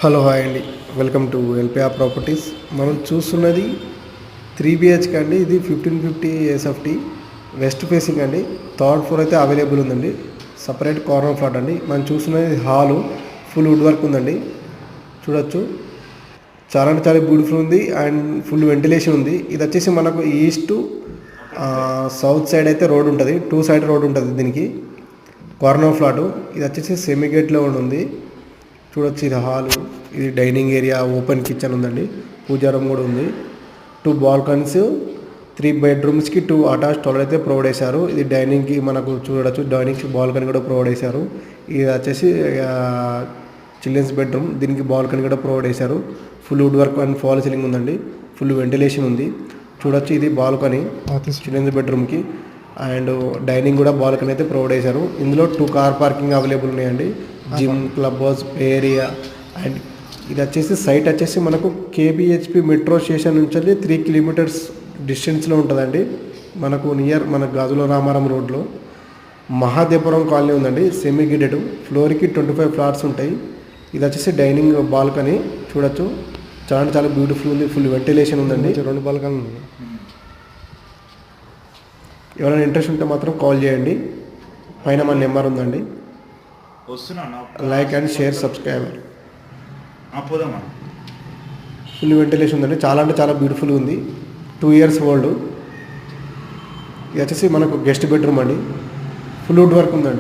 Hello hi అండి, welcome to LPR properties. మనం చూస్తున్నది 3 BHK అండి. ఇది 1550 SFT వెస్ట్ ఫేసింగ్ అండి. థర్డ్ ఫ్లోర్ అయితే అవైలబుల్ ఉందండి. సపరేట్ కార్నర్ ఫ్లాట్ అండి. మనం చూస్తున్నది హాలు, ఫుల్ వుడ్ వర్క్ ఉందండి. చూడొచ్చు, చాలా అంటే చాలా బ్యూటిఫుల్ ఉంది అండ్ ఫుల్ వెంటిలేషన్ ఉంది. ఇది వచ్చేసి మనకు ఈస్ట్ సౌత్ సైడ్ అయితే రోడ్ ఉంటుంది, 2 సైడ్ రోడ్ ఉంటుంది దీనికి. కార్నర్ ఫ్లాటు ఇది వచ్చేసి సెమీ గేట్లో ఉంది. చూడొచ్చు, ఇది హాలు, ఇది డైనింగ్ ఏరియా, ఓపెన్ కిచెన్ ఉందండి, పూజా రూమ్ కూడా ఉంది. 2 బాల్కనీస్, 3 బెడ్రూమ్స్కి 2 అటాచ్ టాయిలెట్ అయితే ప్రొవైడ్ చేశారు. ఇది డైనింగ్కి మనకు చూడొచ్చు, డైనింగ్కి బాల్కనీ కూడా ప్రొవైడ్ చేశారు. ఇది వచ్చేసి చిల్డ్రన్స్ బెడ్రూమ్, దీనికి బాల్కనీ కూడా ప్రొవైడ్ చేశారు. Full wood work and fall ceiling ఉందండి, ఫుల్ వెంటిలేషన్ ఉంది. చూడొచ్చు, ఇది బాల్కనీ చిల్డ్రన్స్ బెడ్రూమ్కి అండ్ డైనింగ్ కూడా బాల్కనీ అయితే ప్రొవైడ్ చేశారు. ఇందులో 2 కార్ పార్కింగ్ అవైలబుల్ ఉన్నాయండి. Gym, club house, area. And ఇది వచ్చేసి సైట్ వచ్చేసి మనకు KBHP మెట్రో స్టేషన్ నుంచి 3 కిలోమీటర్స్ డిస్టెన్స్లో ఉంటుందండి. మనకు నియర్ మన గాజుల రామారం రోడ్లో మహాదేవపురం కాలనీ ఉందండి. సెమీ గేటెడ్, ఫ్లోర్కి 25 ఫ్లాట్స్ ఉంటాయి. ఇది వచ్చేసి డైనింగ్ బాల్కనీ. చూడొచ్చు, చాలా చాలా బ్యూటిఫుల్ ఉంది, ఫుల్ వెంటిలేషన్ ఉందండి. 2 బాల్కనీ ఉంది. ఎవరైనా ఇంట్రెస్ట్ ఉంటే మాత్రం కాల్ చేయండి, పైన మన నెంబర్ ఉందండి. Like and share, subscriber. Full ventilation ఉందండి, చాలా అంటే చాలా బ్యూటిఫుల్ ఉంది. 2 ఇయర్స్ ఓల్డ్. ఇది వచ్చేసి మనకు గెస్ట్ బెడ్రూమ్ అండి, ఫుల్ వుడ్ వర్క్ ఉందండి.